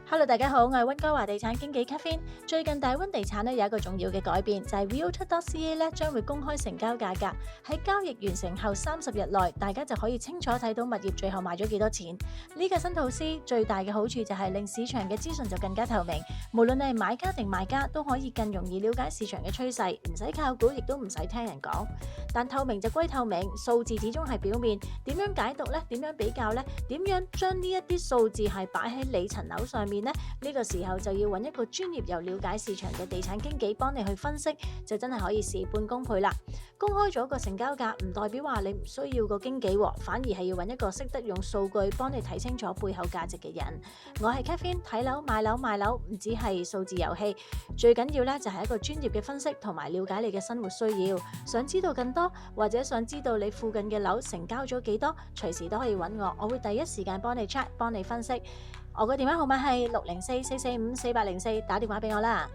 Hello，大家好，我係溫哥華地產經紀 Catherine。最近大溫地產咧有一個重要嘅改變，就係 Realtor.ca 咧將會公開成交價格，喺交易完成後30日內，大家就可以清楚睇到物業最後賣咗幾多錢。呢個新措施最大嘅好處就係令市場嘅資訊就更加透明，無論你係買家定賣家都可以更容易了解市場嘅趨勢，唔使靠估，亦都唔使聽人講。但透明就歸透明，數字始終係表面，點樣解讀呢？點樣比較呢？點樣將呢一啲數字係擺喺你層樓上面呢？呢個時候就要揾一個專業又了解市場嘅地產經紀幫你去分析，就真係可以事半功倍啦。公開咗個成交價唔代表話你唔需要個經紀，反而係要揾一個識得用數據幫你睇清楚背後價值嘅人。我係 Catherine， 睇樓買樓賣樓唔止係數字遊戲，最緊要呢就係一個專業嘅分析同埋了解你嘅生活需要。想知道更多或者想知道你附近嘅樓成交咗幾多，隨時都可以揾我，我會第一時間幫你 check，幫你分析。我個電話號碼係604-445-4804，打電話俾我啦。